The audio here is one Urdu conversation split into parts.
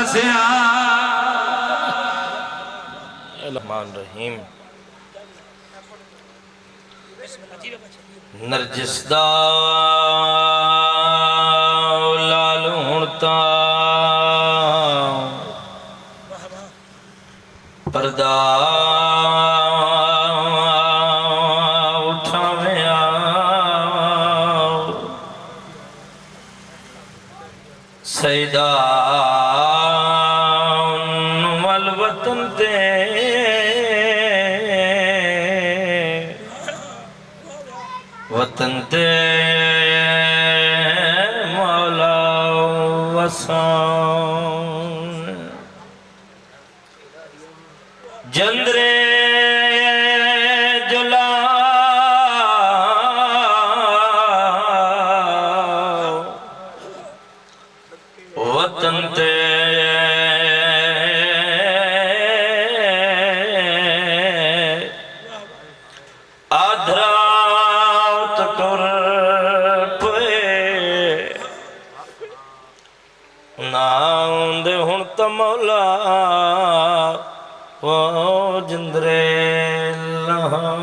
دسیا الرحمن الرحیم نرجس دا لال ہونتا پردہ اٹھاویں آؤ سیدہ والوطن تے وطن تے مولا وسان جندرے جلا وطن تے آدھرا ٹر پے ناؤں دے ہن تا مولا وہ جندرے لہاں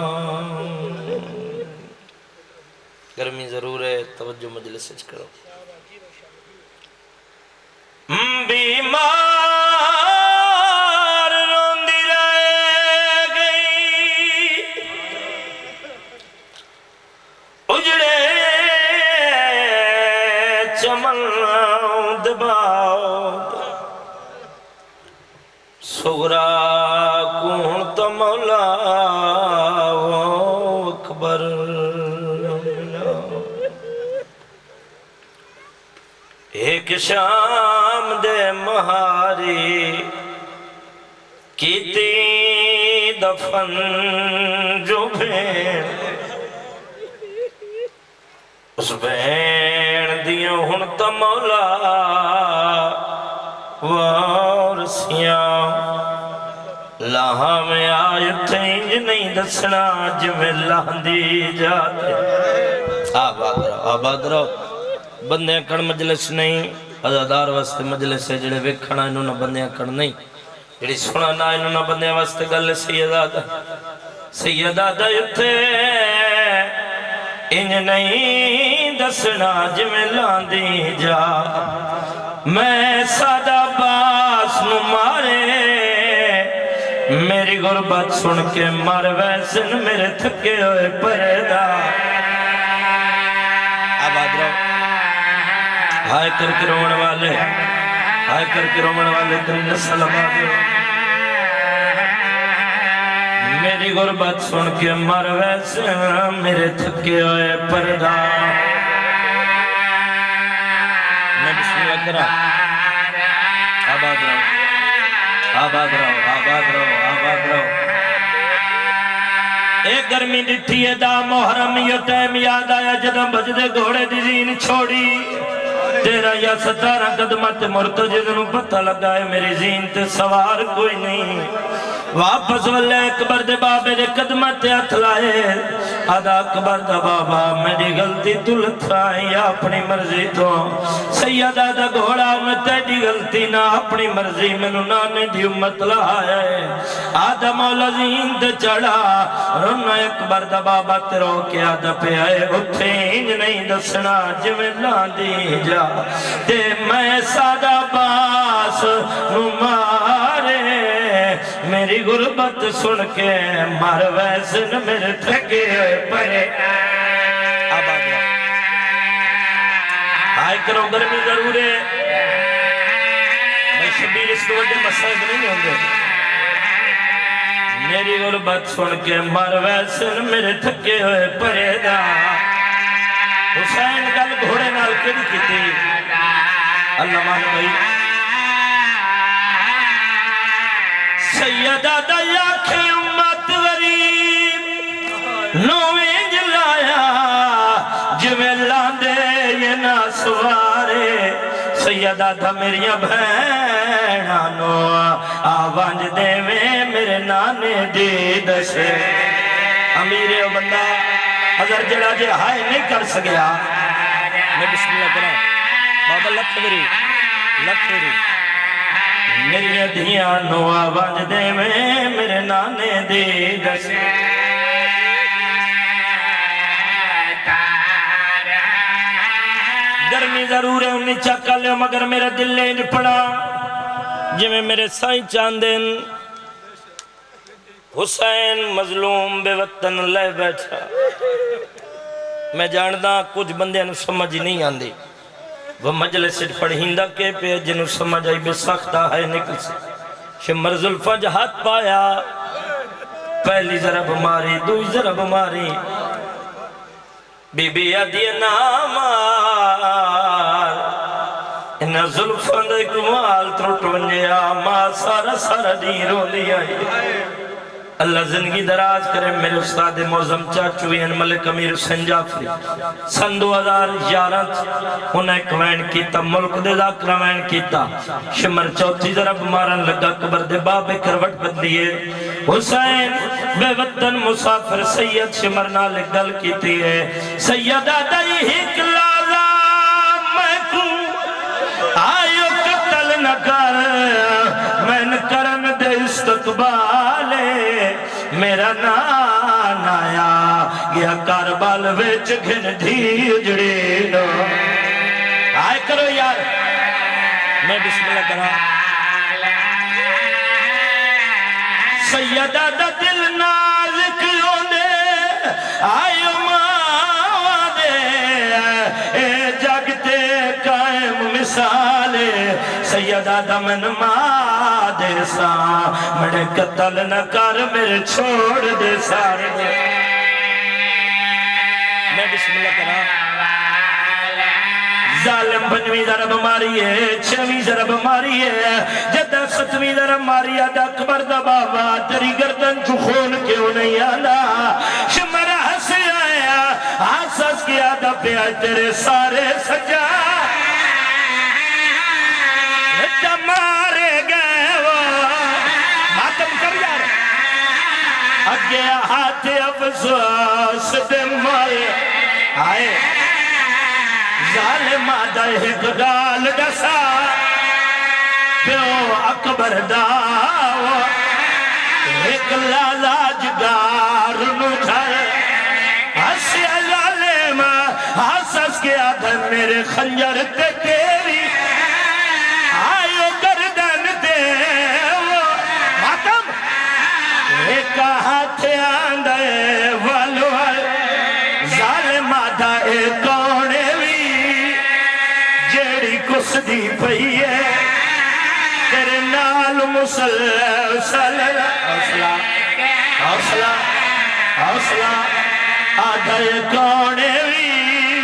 گرمی ضرور ہے توجہ مجلس سچ کرو بیمار روندی رہ گئی اجڑے چمن دباؤ سغرا کون تو مولا وہ اکبر ایک شام دے مہاری کیتی دفن جو بھین اس بھین دیوں ہن تا مولا وارسیاں لاہاں میں آئے تھینج نہیں دسنا جویں لاندی جاتے آباد رہو بندے کڑ مجلس نہیں عزادار واسطے مجلس ہے جڑے ویکھنا انہوں نے بندے کڑ نہیں جڑی سنانا انہوں نے بندے واسطے گل سیدہ دا یتھے انج نہیں دسنا جویں لاندی جا میں سادہ باس نو مارے میری غربت سن کے مر ویسن میرے تھکے ہوئے پردہ آباد رہو ہائے کر کے رومن والے ہائے کر کے رومن والے تری نسل آباد رہو میری غربت سن کے مر ویسن میرے تھکے ہوئے پردہ میں بسم اللہ کرا آباد رہو آباد رہو آباد رہو آباد رہو ایک گرمی ڈٹھی ہے دا محرم یہ ٹائم یاد آیا جدہ بجدے گھوڑے دی زین چھوڑی تیرا یا 17 قدمت مرتجد نو پتہ لگا ہے میری زین تے سوار کوئی نہیں واپس والے اکبر دے بابے دے قدمت ہتھ لائے آدھا اکبر دا بابا میری غلطی تو لتھائی یا اپنی مرضی تو سیدہ دا گھوڑا میں تیری غلطی نہ اپنی مرضی میں نانے دی امت لائے آدھا مولا زین دے چڑھا رونا اکبر دا بابا تیرو کیا دا پہ آئے اتھے انج نہیں دسنا جویں لاندی جا تے میں سادہ باس نمارے میری غربت سن کے مر ویسن میرے تھکے ہوئے پرے آباد رہا آئے کرو گرمی ضرور ہے میں شبیر اس کو وڈے مسائب نہیں ہوں گے میری غربت سن کے مر ویسن میرے تھکے ہوئے پرے دا حسین گل گھوڑے نال کیڑی کیتی اللہ مان بھائی سیدہ دا یاکھے امت غریب نویں جلایا جویں لاندے یہ نہ سوارے سیدہ دا میریاں بھینانو آوانج دے میں میرے نانے دی دشے امیرے و بندہ اگر جڑا جے ہائے نہیں کر سکیا میں بسم اللہ کرا بابا لکھ میری ادھیاں نوا ونج دے میں میرے نانے دی دس گرمی ضرور ہے انہیں چکا لے مگر میرا دل لے پڑا جی میں میرے سائیں چاندن حسین مظلوم بے وطن لے بیٹھا میں جاندہ کچھ بندے انہوں سمجھ نہیں آندی وہ مجلس پڑھیندہ کے پہ جنہوں سمجھ آئی بے سختہ ہے نکل سے شمر زلفہ ہاتھ پایا پہلی ضرب ماری دوئی ضرب ماری بی بی آدھی نامار انہا زلفہ دے کمال ترٹ ونجے آما سارا سارا دی رو لیا اللہ زندگی دراز کرے میرے استاد معظم چاچوئی ان ملک امیر حسین جعفری سن 2011 انہیں کوین کیتا ملک دے ذاکرہ وین کیتا شمر چوتھی ضرب مارن لگا قبر دے باب کروٹ بدلیے حسین بے وطن مسافر سید شمر نال گل کیتی ہے سید آدائی ہک لازا میں کو آئیو قتل نہ کر میں نہ کرن دے استقبالے میرا نان آیا گیا کاربال ویچ گھن دھی جڑی نو آئے کرو یار میں بسم اللہ کرا سیدہ دا دل نازک ہونے آئیو ماں دے اے جگتے قائم مثالے سیدہ دا من ماں دے سا مڑے قتل نہ کر میرے چھوڑ دے سارے میں بسم اللہ کرا ظالم پنجویں ضرب ماری ہے چھویں ضرب ماری ہے جدہ ستویں ضرب ماری ہے دا اکبر دا بابا تیری گردن چو خون کیوں نہیں آنا شمرہ ہنسی آیا آساس کیا دا پیا تیرے سارے سجا مارے گئے وہ ماتم کر یار اگے ہاتھ افسوس دے مارے آئے ظالم آدھا ایک گال ڈسا پیو اکبر داو ایک لالا جگار نوٹھر ہسی ظالم حسس کے آدھا میرے خنجر تے تیری آئیو گردن دے ماتم ایک ہاتھ آندھے والوال ظالم آدھا ایک کونے کس دی پئی ہے تیرے نال مسلسل حوصلہ حوصلہ حوصلہ آدھے کونے بھی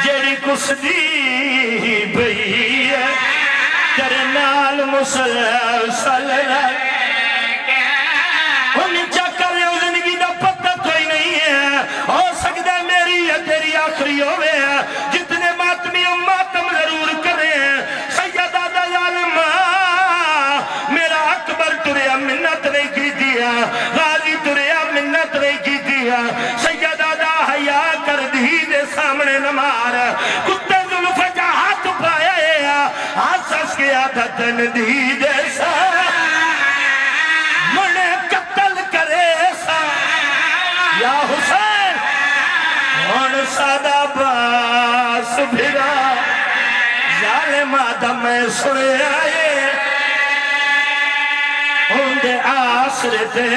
جیڑی کس دی پئی ہے تیرے نال مسلسل انہیں چکر لے زندگی دا پتہ کوئی نہیں ہے ہو سکتا ہے میری یا تیری آخری ہوئے ہے جتنے ماتمی ماتم ضرور کرے سیدہ دا ظالم میرا اکبر تریا منت نہیں کی دیا غازی تریا منت نہیں کی دیا سیدہ دا حیاء کر دی دے سامنے نمار کتے ظلف جا ہاتھ پایا آساس کے آدھا تن دی دے سارا منے قتل کرے سا یا حسین اور سادہ باس بھرا ظالم آدم میں سنے آئے ہوندے آسر دے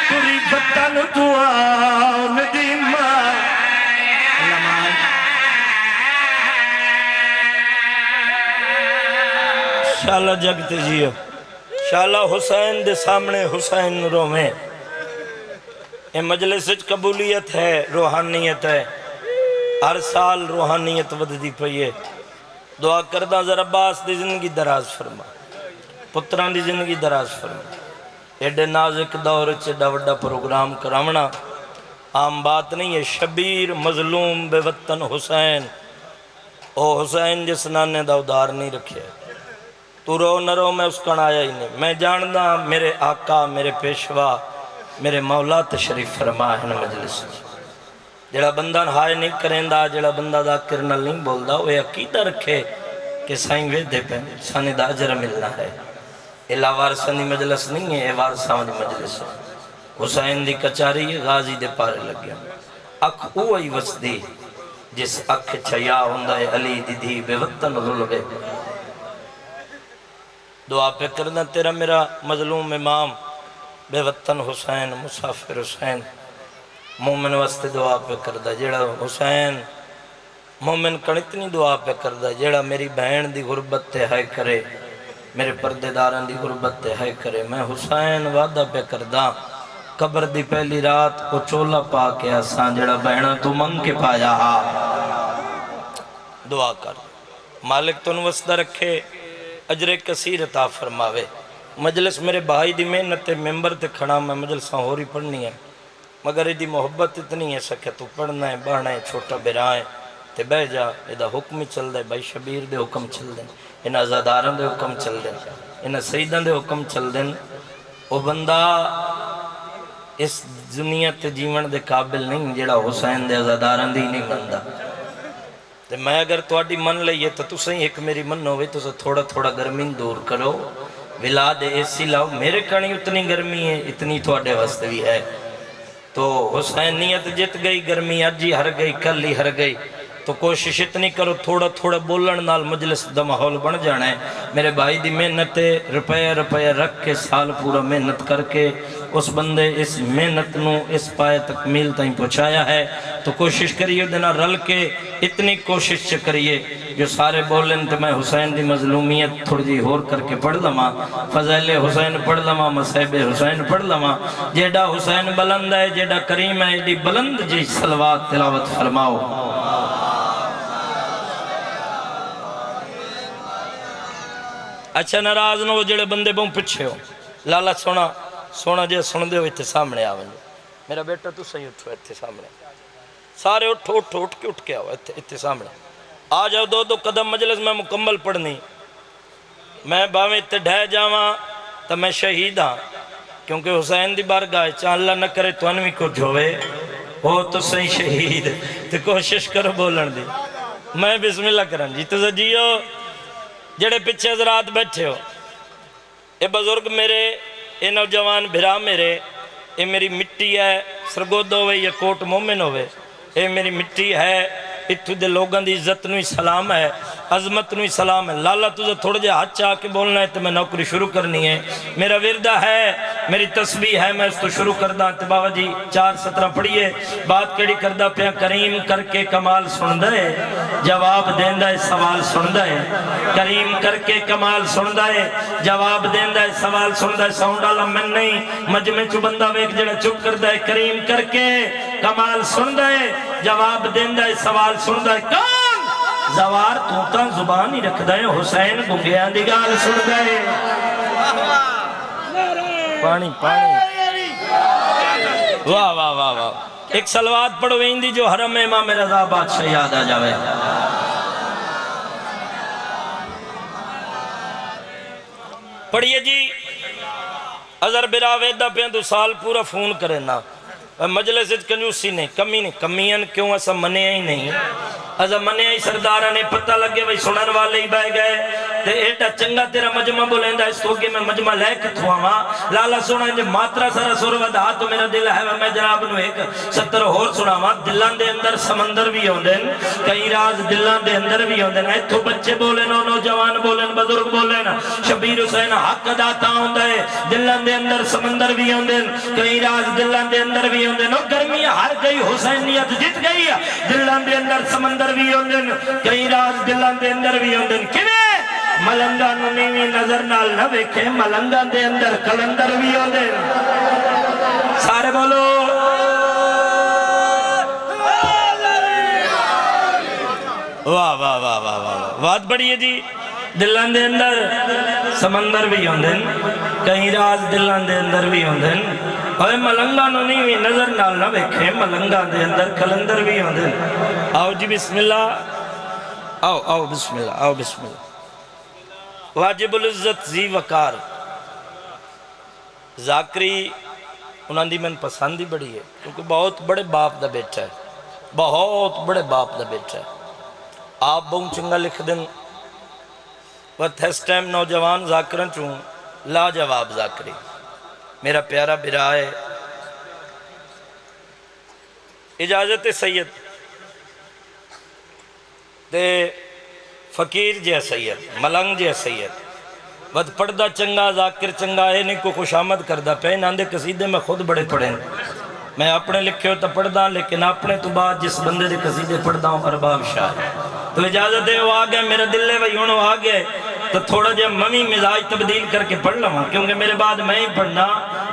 تری بطن تو آن دی ماں شاءاللہ جگتے جیو شاءاللہ حسین دے سامنے حسین رومیں یہ مجلس قبولیت ہے روحانیت ہے ہر سال روحانیت وددی پئیے دعا کردہ ذرا باس دی زندگی دراز فرما پتران دی زندگی دراز فرما ایڈے نازک دور چیڈا وڈا پروگرام کراونا عام بات نہیں ہے شبیر مظلوم بے وطن حسین او حسین جس نانے دا ادار نہیں رکھے تو رو نہ رو میں اس کن آیا ہی نہیں میں جاندہ میرے آقا میرے پیشوا میرے مولا تشریف فرما ہے مجلس جڑا بندہ ہائے نہیں کریں دا جڑا بندہ دا کرنل نہیں بول دا وہ عقیدہ رکھے کہ سائیں ویدے پہ سانے دا اجر ملنا ہے. الا وارثاں دی مجلس نہیں ہے، اے وارثاں دی مجلس ہے. حسین دی کچاری غازی دے پارے لگیا. اکھ اوہی وسدی جس اکھ چھیا ہوندا ہے علی دی دھی بے وطن رلوے. دعا پہ کرنا تیرا میرا مظلوم امام بے وطن حسین مسافر حسین مومن واسطے دعا پہ کردہ جیڑا حسین مومن کن اتنی دعا پہ کردہ جیڑا میری بہن دی غربت تے ہے کرے، میرے پردے داران دی غربت تے ہے کرے. میں حسین وعدہ پہ کردہ قبر دی پہلی رات کو چولا پا کے آسان جیڑا بہنہ تو منگ کے پایا ہا. دعا کر مالک تو نوستہ رکھے، اجر کثیر عطا فرماوے. مجلس میرے بھائی دی محنت ممبر تے کھڑا میں مجلساں ہو رہی پڑھنی ہے، مگر ایدی محبت اتنی ہے سکے تو پڑھنا ہے بڑھنا ہے چھوٹا برائے تے بہ جا. ایدہ حکم ہی چل دے بھائی شبیر دے حکم چل دیں، انہاں ازاداران دے حکم چل دیں، انہاں سیدان دے حکم چل دیں. وہ بندہ اس دنیا تے جیون دے قابل نہیں جیڑا حسین دے ازاداران دی نہیں بندہ. تے میں اگر تواڈی من لئیے تو تسیں ایک میری من ہوئے تو تھوڑا تھوڑا گرمی دور کرو، ولا دے ایسی لاؤ. میرے کانی اتنی گرمی ہے اتنی تواڈے واسطے بھی ہے. تو حسینیت جت گئی، گرمی اج ہی ہر گئی، کل ہی ہر گئی. تو کوشش اتنی کرو تھوڑا تھوڑا بولن نال مجلس دا ماحول بن جانا ہے. میرے بھائی دی محنت روپیہ روپیہ رکھ کے سال پورا محنت کر کے اس بندے اس محنت نو اس پائے تکمیل تائیں پہنچایا ہے. تو کوشش کریے دینا رل کے اتنی کوشش کریے جو سارے بولن تو میں حسین دی مظلومیت تھوڑی جی ہور کر کے پڑھ لما، فضائل حسین پڑھ لما، مصائب حسین پڑھ لما. جیڑا حسین بلند ہے جیڑا کریم ہے ایڈی بلند جی صلوات تلاوت فرماؤ. اچھا ناراض نہ ہو جڑے بندے بہت پچھے ہو، لالا سونا سونا جے سن دے ہو اتنے سامنے آویں. میرا بیٹا تو صحیح اٹھو اتنے سامنے، سارے اٹھو اٹھو اٹھ کے آؤ اتنے سامنے آ جاؤ. دو قدم مجلس میں مکمل پڑھنی. میں باویں تے ڈھے جاواں تو میں شہید ہاں، کیونکہ حسین دی بارگاہ چاہ اللہ نہ کرے تو انوی کچھ ہوئے ہو تو صحیح شہید. تو کوشش کرو بولن دی. میں بسم اللہ کرن جی تو جیو جڑے پچھے حضرات بیٹھے ہو، اے بزرگ میرے، اے نوجوان بھرا میرے، اے میری مٹی ہے. سرگود ہوئے یا کوٹ مومن ہوئے، اے میری مٹی ہے. اتھو دے لوگاں دی عزت نوی سلام ہے، عظمت نوی سلام ہے. لالا تجھے تھوڑے جے ہاتھ چاہ کے بولنا ہے تو میں نوکری شروع کرنی ہے. میرا وردہ ہے، میری تسبیح ہے، میں اس تو شروع کردہ. تو بابا جی 4:17 پڑھئے. بات کیڑی کردہ پیا؟ کریم کر کے کمال سن دے، جواب دیندہ ہے سوال سن دے. کریم کر کے کمال سن دے، جواب دیندہ ہے سوال سن دے. ساؤنڈ والا میں نہیں، مجمع چو بندہ ویک جڑا چپ کردہ ہے. کریم کر کے کمال سن دے، جواب دیندہ ہے سوال سن دے. کون زوار توتا زبان ہی رکھ دے، حسین گنگیاں دی گال سن دے. پانی پانی واہ واہ واہ واہ. ایک صلوات پڑھو اندی جو حرم امام رضا بادشاہ یاد آ جاوے. پڑھئے جی. اظہر برا ویدہ پہ تو سال پورا فون کرے نا. مجلس کنجوسی نہیں، کمی نہیں، کمیاں کیوں ایسا منیا ہی نہیں. ایسا منیا ہی سردارہ نے پتہ لگے بھئی سنن والے ہی بائے گئے تے ایڈا چنگا تیرا مجمع بولیں دا. اس تو کہ میں مجمع لے کے تھواما. لالا سونا جو ماترا سارا سور ودا تو میرا دل ہے. میں جناب نو ایک 70 اور سناما. دلان دے اندر سمندر بھی ہوندیں، کئی راز دلان دے اندر بھی ہوندیں. ایتھو بچے بولیں، نوجوان بولیں، بزرگ بولیں. شبیر حسین حق داتا ہوندہ ہے. دلان دے اندر سمندر بھی ہوندیں، کئی راز دلان دے اندر بھی ہوندیں. نو گرمی ہر گئی، حسینیت جت گئی. دلان دے اندر سمندر بھی ہوندیں، کئی راز دلان دے اندر بھی ہوندیں. کیویں ملنگا نو نیویں نظر نال نہ ویکھے، ملنگا دے اندر کلندر بھی ہوندیں. سارے بولو واہ واہ واہ واہ واہ. بات بڑی ہے جی. دلان دے اندر سمندر بھی ہوندیں، کئی راز دلان دے اندر بھی ہوندیں. اور ملنگا نو نیویں نظر نال نہ ویکھے، ملنگا دے اندر کلندر بھی ہوندیں. آؤ جی بسم اللہ. آؤ آؤ بسم اللہ، آؤ بسم اللہ. واجب العزت زی وقار ذاکری انہاں دی من پسند ہی بڑی ہے، کیونکہ بہت بڑے باپ دا بیٹا ہے، بہت بڑے باپ دا بیٹا ہے. آپ بہت چنگا لکھ دیں، وقت اس ٹائم نوجوان ذاکرن چوں لاجواب ذاکری میرا پیارا برا ہے اجازت سید تے فقیر جے سید ملنگ جے سید ود پڑھدا چنگا ذاکر چنگا ہے نہیں کو خوش آمد کردہ پہ ناندے قصیدے میں خود بڑے پڑھیں میں اپنے لکھے ہو تو پڑھدا لیکن اپنے تو بعد جس بندے دے قصیدے پڑھدا ہوں ارباب شاہ تو اجازت ہے وہ آگئے میرا دل لے وہی ہونو آگئے تو تھوڑا جا ممی مزاج تبدیل کر کے پڑھ لوں کیونکہ میرے بعد میں ہی پڑھنا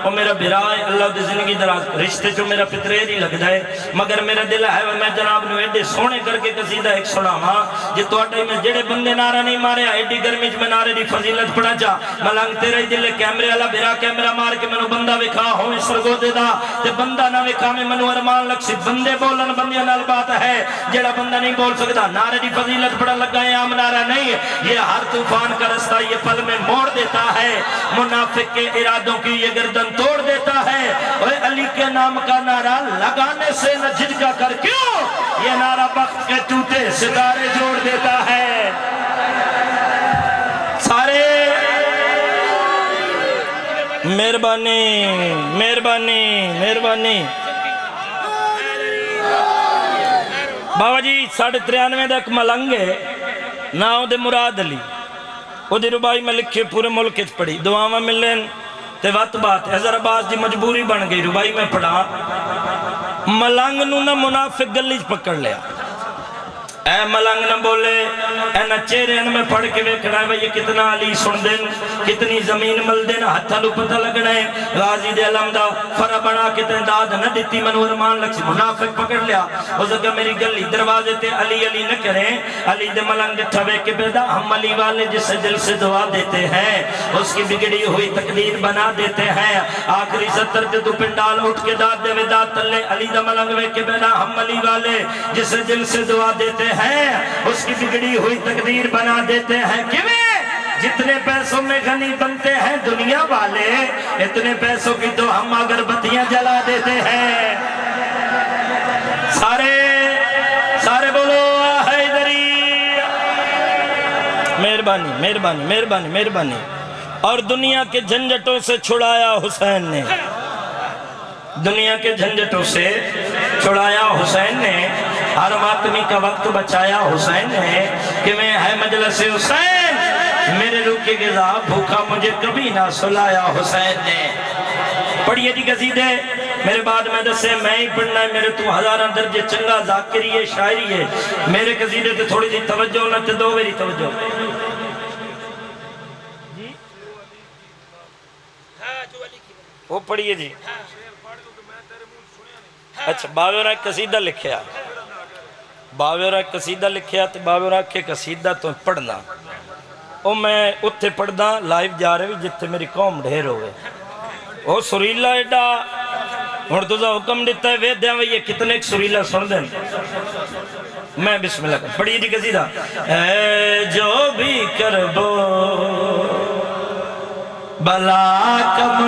اور میرا برائے اللہ دی زندگی دراز رشتے چو میرا پترے نہیں لگ جائے مگر میرا دل ہے میں جناب نو ایڈے سونے کر کے قصیدہ ایک سنا ہاں جی تو اٹھائی میں جڑے بندے نعرہ نہیں مارے ایڈی گرمی میں نعرے دی فضیلت پڑھا چا ملنگ تیرے دل کیمرے والا برا کیمرہ مار کے منو بندہ وکھا ہوئے سرگو دے دا تے بندہ نہ وکھا میں منو ارمان لگ سی بندے بولن بندیاں نال بات ہے جڑا بندہ نہیں بول سکتا نعرے دی فضیلت پڑھا لگا ہے عام نعرہ نہیں یہ ہر طوفان کا رستہ یہ پل میں موڑ دیتا ہے منافق کے ارادوں کی یہ گردن توڑ دیتا ہے اوہ علی کے نام کا نعرہ لگانے سے نہ جھجکا کر کیوں یہ نعرہ بخت کے ٹوٹے ستارے جوڑ دیتا ہے سارے مہربانی مہربانی مہربانی بابا جی 93 دا ایک ملنگ ہے ناؤ دے مراد علی وہ دی ربائی میں لکھے پورے ملک اچھ پڑھی دعا میں ملیں تے وقت بات حضر عباس دی مجبوری بن گئی ربائی میں پڑھا ملنگ نو نہ منافق گلیج پکڑ لیا اے ملنگ نہ بولے اے نہ چہرے ان میں پڑھ کے ویکھنا ہے یہ کتنا علی سن دین کتنی زمین مل دین ہتھا لو پتہ لگنا ہے غازی دے علم دا فرہ بنا کے داد نہ دیتی منور مان لگ سی منافق پکڑ لیا وہ زکا میری گلی دروازے تے علی علی نہ کریں علی دے ملنگ دے ٹھوے کے بیدا ہم علی والے جس سے دل سے دعا دیتے ہیں اس کی بگڑی ہوئی تقدیر بنا دیتے ہیں آخری 70 تے تو پنڈال اٹھ کے داد دے وداد تلے علی دے ملنگ وے کے بیدا ہم علی والے جس سے دل سے دعا دیتے ہیں اس کی بگڑی ہوئی تقدیر بنا دیتے ہیں کیویں جتنے پیسوں میں غنی بنتے ہیں دنیا والے اتنے پیسوں کی تو ہم اگر بتیاں جلا دیتے ہیں سارے بولو حیدری مہربانی مہربانی مہربانی مہربانی اور دنیا کے جھنجھٹوں سے چھڑایا حسین نے دنیا کے جھنجھٹوں سے چھڑایا حسین نے ہر ماتمی کا وقت بچایا حسین نے کہ میں ہے مجلس حسین میرے روح کی غذا بھوکا مجھے کبھی نہ سلایا حسین نے پڑھئے جی قصیدے میرے بعد میں دسے میں ہی پڑھنا ہے میرے تو ہزاراں درجے چنگا ذاکری ہے شاعری ہے میرے قصیدے تے تھوڑی سی توجہ نہ تے دو میری توجہ وہ پڑھئے جی اچھا باویرہ ایک قصیدہ لکھیا باویرہ ایک قصیدہ لکھیا تو باویرہ کے قصیدہ تو پڑھنا او میں اتھے پڑھنا لائیو جا رہے بھی جتے میری قوم ڈھیر ہوئے او سریلہ ایڈا مرتضی حکم دیتا ہے وید دیاں یہ کتنے ایک سریلہ سن دیں میں بسم اللہ کر پڑھئے جی قصیدہ اے جو بھی کربو بلا کم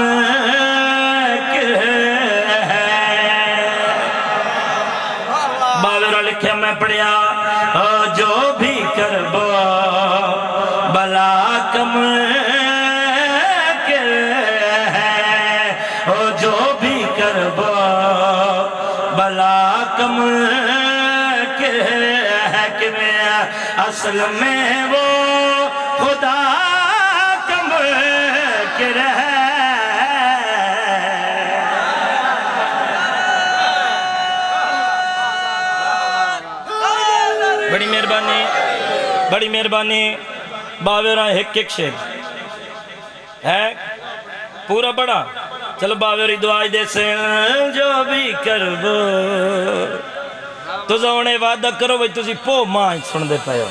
لکھیا میں پڑھیا جو بھی کربو بلا کم کے ہے جو بھی کربو بلا کم کے ہے کہ میں اصل میں وہ خدا کم کے رہے بڑی مہربانی باویرہ ایک شیر ہے پورا بڑا چلو باویری دعائی دے سے جو بھی کربو تو زونے وعدہ کرو بھئی تُسی پو ماں سن دے پائے ہو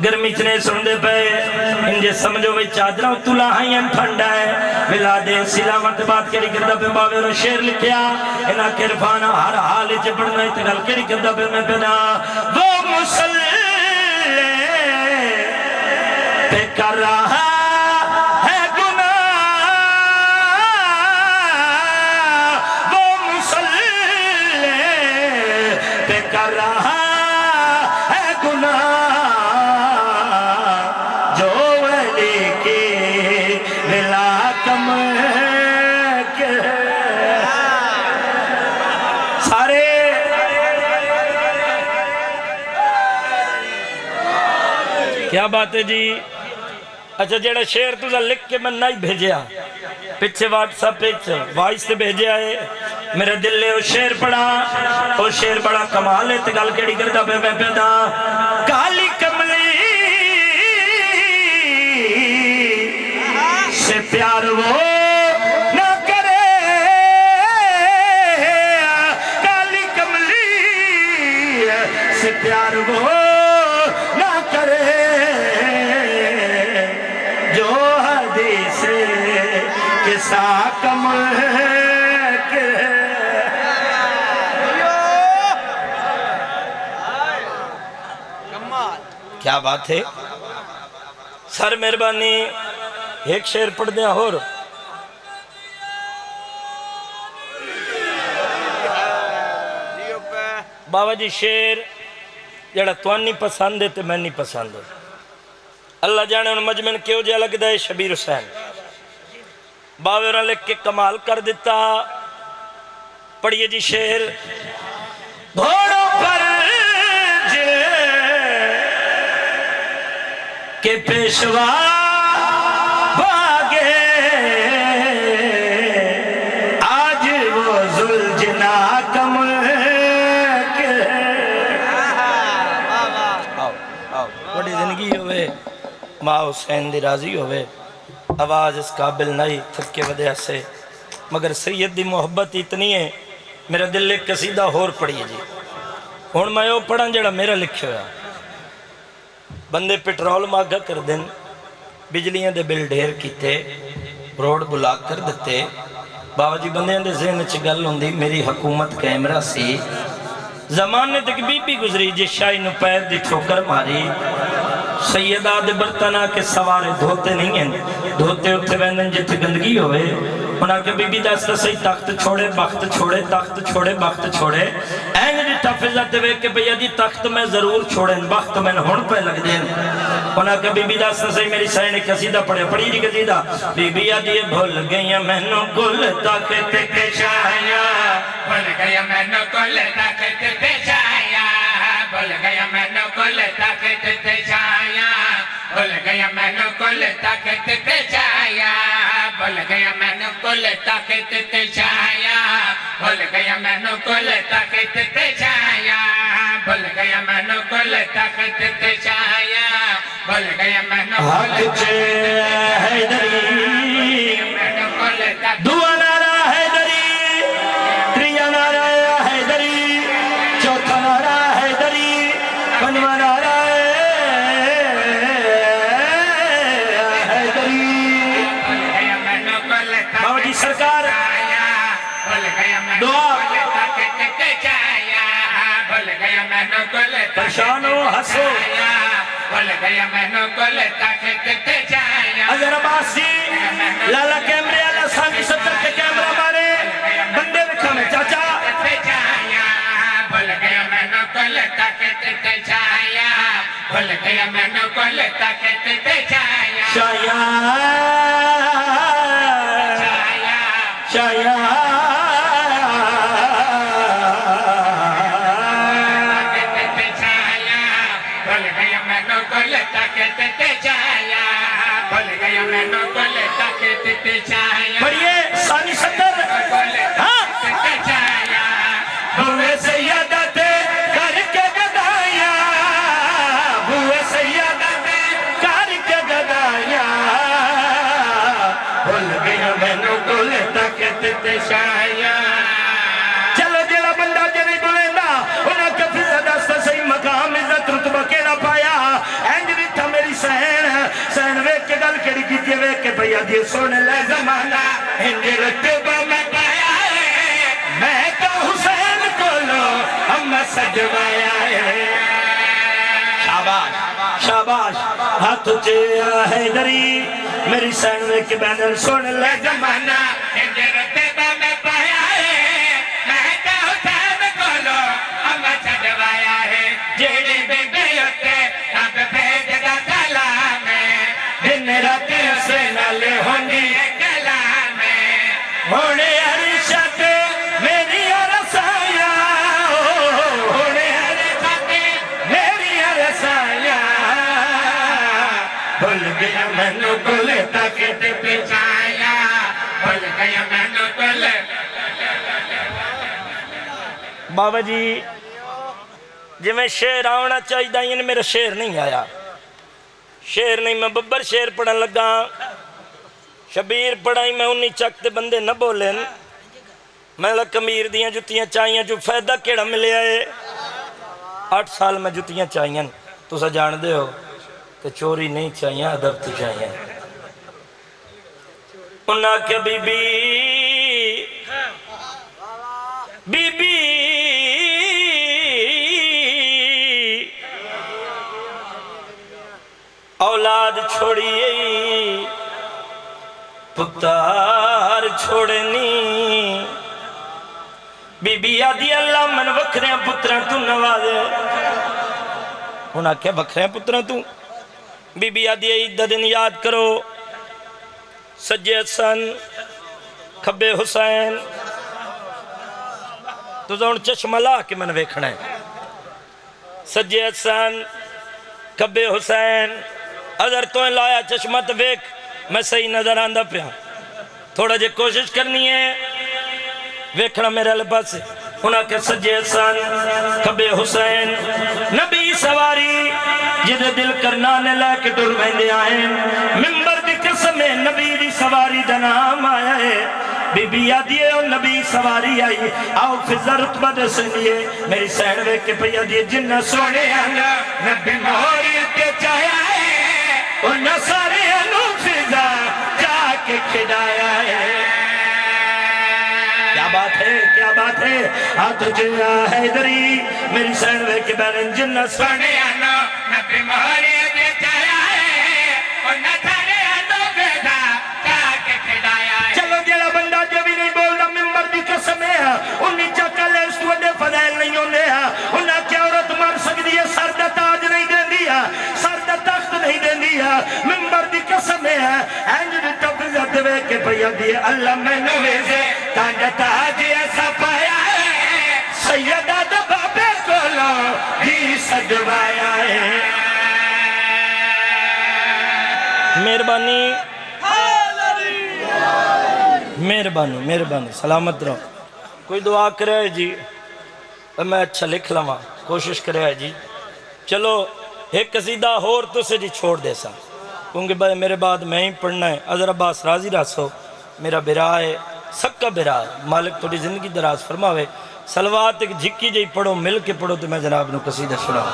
گرمی چنے سن دے پائے انجھے سمجھو بھئی چادرہ تُلا ہائیں ٹھنڈا ہے ملا دے سلامت بات کری کردہ پہ باویرہ شیر لکھیا انہا کرفانا ہر حال چپڑنا اتگل کری کردہ پہ میں پیدا وہ مسلم پہ کر رہا ہے گناہ وہ مسلح پہ کر رہا ہے گناہ جو کیا بات ہے جی. اچھا جیڑا شعر تُسا لکھ کے میں نہیں بھیجیا پچھے واٹس اپ وائس سے بھیجیا ہے میرے دل نے وہ شعر پڑھا. وہ شعر بڑا کمال ہے. تے گل کیڑی کردا پیا میں پیدا کالی کملی سے پیار وہ نہ کرے. کالی کملی سے پیار وہ نہ کرے جو حدیث کے ساکم کیا بات ہے. سر مہربانی ایک شعر پڑھ دیا اور بابا جی شعر جڑا تو نہیں پسند ہے تو میں نہیں پسند ہے. اللہ جانے ان مجمن کیوں جا لگ دے. شبیر حسین باوے اور لکھ کے کمال کر دیتا. پڑھئے جی شعر گھوڑوں پر کہ پیشوا بھاگے آج وہ ذوالجنا کا ملک ہے. بڑی زندگی ہوئے ماں حسین دی راضی ہوئے. آواز اس قابل نہیں تھکے وجہ سے مگر سید دی محبت اتنی ہے. میرا دل ایک قصیدہ اور پڑھئے جی. ہن میں وہ پڑھاں جڑا میرا لکھے ہوا. بندے پیٹرول ماگا کر دیں بجلیاں دے بل ڈھیر کیتے روڈ بلا کر دیتے. بابا جی بندے دے ذہن چ گل ہوندی میری حکومت کیمرہ سی. زمانے تک بی بی گزری جس شاہی نو پیر دی ٹھوکر ماری. سیدہ دے برتنہ کے سوارے دھوتے نہیں ہیں. دھوتے اتھے ویندن جتھے گندگی ہوئے انہاں کے بی بی داستا سی تخت چھوڑے بخت چھوڑے تخت چھوڑے بخت چھوڑے. این جی تفضت دے کہ بھئی دی تخت میں ضرور چھوڑیں بخت میں ہون پہ لگ دیں. انہاں کے بی بی داستا سی میری سائن ایک قصیدہ پڑھے. پڑھی جی قصیدہ بی بی آدھی بھول گئیاں میں نو گل تاکت کے شایا. بھول گیا میں نو گل تاکت کے شایا. بھول گیا میں نو گل تاکت کے شایا. بھول گیا میں نو گل تاکت کے شایا. بھول گیا میں نو گل تاکت کے شایا. بھول گیا میں نو گل تاکت کے شایا. بھول گیا میں نو گل تاکت کے شایا. بھول گیا میں نو گل حیدری دعا نعرہ حیدری تریہ نعرہ حیدری چوتھا نعرہ حیدری پنجواں نعرہ حیدری. بابا جی سرکار دعا پریشان ہو ہسو اظہر عباس جی لالا کیمرے اللہ سانی ستر کے کیمرہ مارے بندے بکھا میں چاچا. بھول گیا میں نو کل طاقت تے چھایا. بھول گیا میں نو کل طاقت تے چھایا. شایا شایا بڑھئے سانی ستر بھوے سیادہ تے کر کے گدایا. بھوے سیادہ تے کر کے گدایا. بھول گیا میں نو کل طاقت تے شایا. چلو جیڑا بندہ جنی بلیندہ انہاں کفی زدہ صحیح مقام عزت رتبہ کیڑا پایا. اینج بھی تھا میری سہن سہن ویک کے گل کیڑی کیتی ویک کے بھئی دیئے سونے لے زمانہ انج رتبہ میں پایا ہے. میں تو حسین کو لو ہم سجوایا ہے. شاباش شاباش ہاتھ چیا حیدری میری سہن ویک کے بینر سونے لے زمانہ انج رتبہ میں پایا ہے. میں تو حسین کو لو ہم سجوایا ہے. جیڑی بی بی ہوتے اب بھیج دا کلام دن رات سے نالے ہونی کلام ہونے عرشت میری عرصایا. ہونے عرشت میری عرصایا. مینو کل تک پہنچایا بھول گیا مینو کل بابا جی جی میں شعر آنا چاہیے دا یہ میرا شعر نہیں آیا شعر نہیں میں ببر شعر پڑھن لگا شبیر پڑھائی میں انہی چکتے بندے نہ بولیں میں لگ کمیر دیاں جتیاں چاہیاں جو فائدہ کیڑا ملے آئے 8 سال میں جتیاں چاہیاں تو سا جان دے ہو کہ چوری نہیں چاہیے ادب تو چاہیے انہا کہ بی بی اولاد چھوڑی پتار چھوڑنی بی بی آدھی اللہ من وکھرے پتران تو نوازے انہا کیا وکھرے پتران تو بی بی آدھی عید دن یاد کرو سجے حسن کھبے حسین تو زون چشم لا کے من ویکھنا ہے سجے حسن کھبے حسین اگر تو ان لایا چشمت ویک میں صحیح نظر آندہ پیا تھوڑا جے کوشش کرنی ہے ویکھنا میرے لباس سے انہاں کے سجے حسن کھبے حسین نبی سواری جدے دل کرنا نے لے کے ٹر ویندے آئیں ممبر دی قسم نبی دی سواری دا نام آیا ہے بی بی آدھیے اور نبی سواری آئی آؤ فضا رتبہ دے سنیے میری سین وے کے پہ آدھیے جنہ سونے آنا نبی موری کے چاہیا ہے انہا سارے انو فضا جا کے کھڑایا ہے کیا بات ہے کیا بات ہے ہاتھ جیا حیدری میری سین وے کے بینن جنہ سونے آنا نبی موری کے چاہیا ہے انہا سارے انو فضا جا کے کھڑایا ہے چلو جیڑا بندہ جو بھی نہیں بول رہا ممبر دی قسم ہے انہی چکل ہے اس وڈے فضائل نہیں ہونے انہا کیا عورت مر سکتی ہے سر دا تاج نہیں دین دیا سر دا تخت نہیں دین دیا ممبر دی قسم ہے اینج دی تفضت دے کے پیا دی اللہ میں نویزے تانجا تاج ایسا پایا ہے سیدہ دا بابے کولو ہی سجوایا ہے مہربانی مہربانی مہربانی سلامت رہو کوئی دعا کرے جی میں اچھا لکھ لما کوشش کرے جی چلو ایک قصیدہ اور تو سے جی چھوڑ دے سا کیونکہ بھائی میرے بعد میں ہی پڑھنا ہے عذر عباس راضی راسو میرا برا ہے سکا برا ہے مالک تھوڑی زندگی دراز فرماوے سلوات ایک جھکی جی پڑھو مل کے پڑھو تو میں جناب نو قصیدہ سناؤں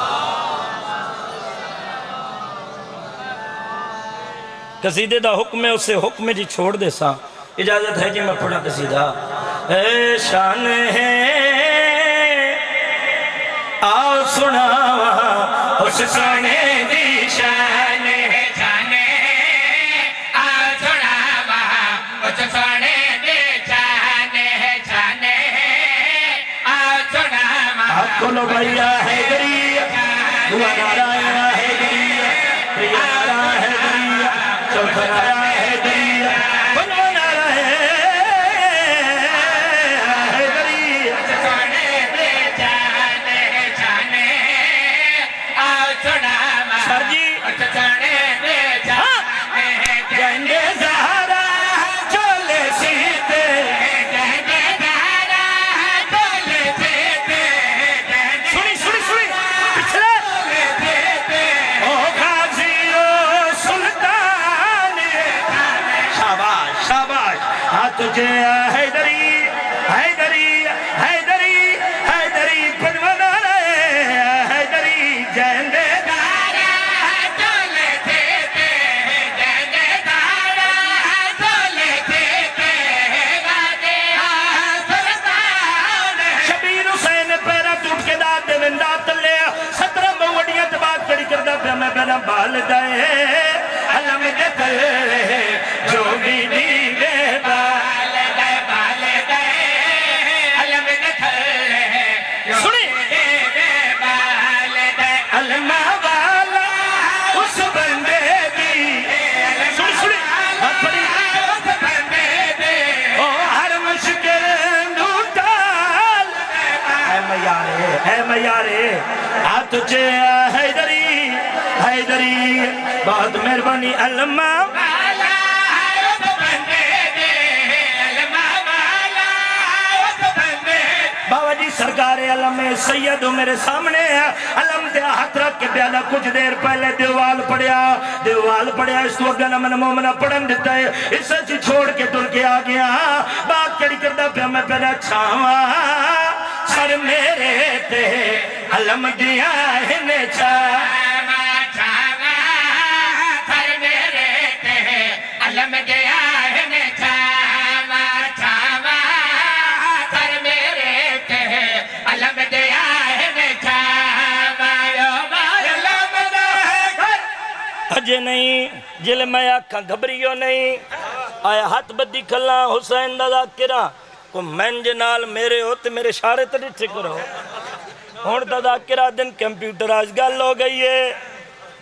قصیدے دا حکم ہے اسے حکم جی چھوڑ دے سا اجازت ہے جی میں پڑھا قصیدہ اے شان ہے آؤ سناوا اس سونے دی شان ہے جانے آؤ سناوا اس سونے دی شان ہے جانے آؤ سناوا کھولو بھیا حیدری دعا نارا حیدری پریا نارا حیدری چوکھرا تجھے حیدری حیدری حیدری حیدری پنوانا رہے حیدری جہندے دارا چولے تھے جہندے دارا چولے تھے وادے سلطان شبیر حسین پیرا ٹوٹ کے داد دے وندات لے 17 بوڑیاں تباد کڑی کردہ پہ میں پہنا بال دائے علم دے تلے جو بھی دیوے اے میارے تجھے حیدری حیدری بہت مہربانی علمہ بابا جی سرکار علم سید میرے سامنے ہے علم دیا ہاتھ رکھ کے پیادا کچھ دیر پہلے دیوال پڑیا اس تو اگنا من مومنہ پڑھن دیتا ہے اس سے چھوڑ کے ٹر کے آ گیا بات کڑی کردہ پہ میں پہلے چھاواں سر میرے تے علم دیا ہنے چھاواں سر میرے تے علم دیا ہنے اجے نہیں جل میں آکھاں گھبریو نہیں آیا ہاتھ بدی کھلا حسین دا ذاکرہ کو منج نال میرے ہوتے میرے شارے تری ٹھکرو ہون دا ذاکرہ دن کمپیوٹر آج گل ہو گئی ہے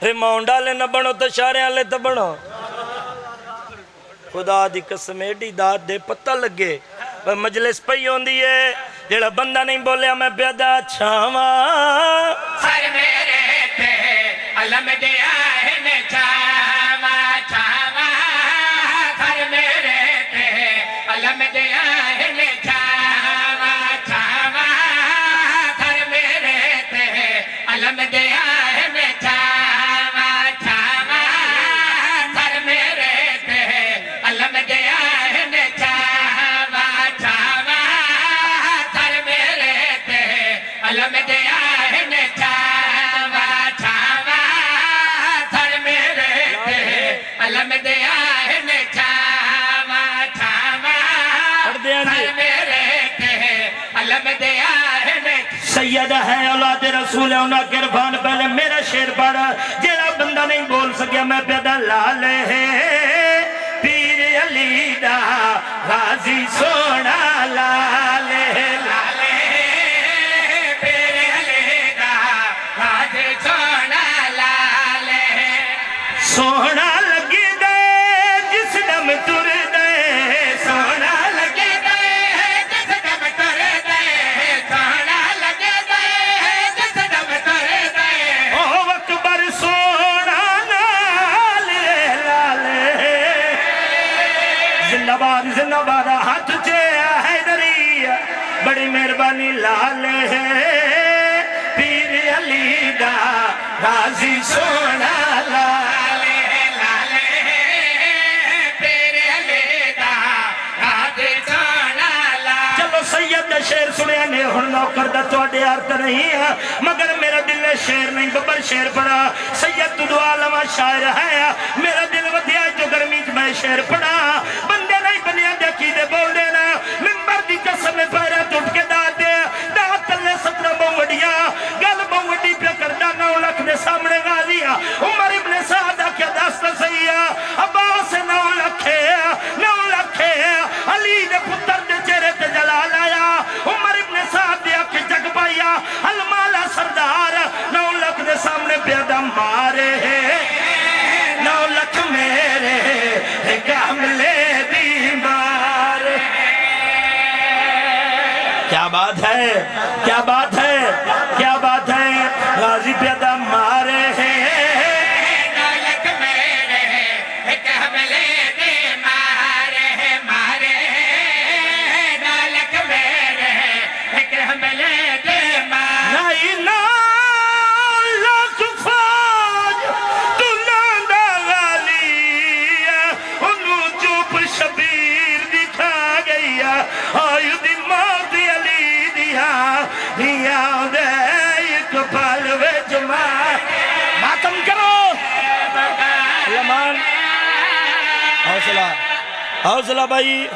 ریماؤنڈ آلے نہ بنو تو شارے آلے تو بنو خدا دی قسم ایڈی داد دے پتہ لگے مجلس پئی ہوندی ہے جڑا بندہ نہیں بولیا میں پیدا چھاواں سر میرے تے علم دیا ہے چھاواں چھاواں سر میرے تے علم دیا ہے چھاواں چھاواں سر میرے تے علم دیا ہے چھاواں چھاواں سر میرے تے علم دیا ہے چھاواں چھاواں سر میرے تے علم دیا ہے چھاواں چھاواں سر میرے تے علم دیا ہے چھاواں چھاواں سر میرے تے علم دیا ہے سید ہے اولاد رسول انہاں کے عرفان پہلے میرا شعر پڑھا جیڑا بندہ نہیں بول سکیا میں پیدا لالے پیر علی دا غازی سونا لالے لالے پیر علی دا غازی سونا لالے سونا لگی دے جس دم تر دے سونا لگی دے جس دم تر دے سونا لگی دے جس دم تر دے او اکبر سونا لالے لالے زندہ باد ہاتھ چے حیدری بڑی مہربانی لالے پیر علی دا غازی سونا لالے لالے پیر علی دا غازی سونا لالے چلو سید دا شعر سنیا نے ہن نوکر دا توڑے عرض نہیں ہے مگر میرا دل نے شعر نہیں ببر شعر پڑھا سید تو دعا لما شاعر ہے میرا دل ودیا جو گرمی میں شعر پڑھا بندے نہیں بنیا دیکھی دے بول دینا ممبر دی قسم میں پیرے ٹوٹ کے داد دے داد تلے 17 بونگڑیا گل بونگڑی پہ کردہ 9 لکھ دے سامنے غازیا عمر ابن سعدہ کیا داستہ سیئا عباس 9 لکھے علی دے پتر دے چہرے تے جلال آیا عمر ابن سعد دے آکے جگ پایا المالا سردار 9 لکھ دے سامنے پیدا مارے 9 لکھ میرے کاملے بیمار کیا بات ہے کیا بات ہے کیا بات ہے غازی پیدا مارے ہیں 9 لکھ میرے کاملے بیمار مارے 9 لکھ میرے کاملے بیمار نہیں 9 لکھ فوج تلندہ غالی انہوں چوپ شبیر دکھا گیا آئیو دی موت علی دیا دے ایک پھل وچ ماتم کرو لمان حوصلہ بھائی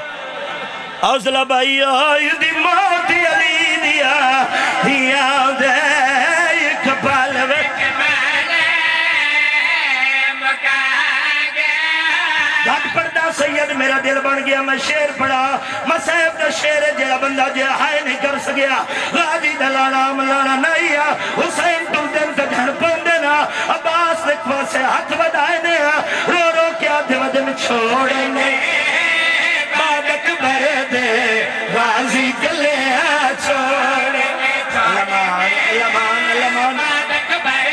حوصلہ بھائی آئیو دی موت علی دیا دے ایک پھل وچ گھٹ پڑھتا سید میرا دل بن گیا میں شعر پڑھا مسیب دا شعر جڑا بندہ جڑا ہائے نہیں کر سکیا غازی دلانا ملانا نہیں حسین تم دن کا جھن پوندے نا عباس لکھوا سے ہاتھ بدائے نے رو رو کیا دے ودن چھوڑے نے بادک بھر دے غازی گلے چھوڑے لمان لمان لمان بادک بھر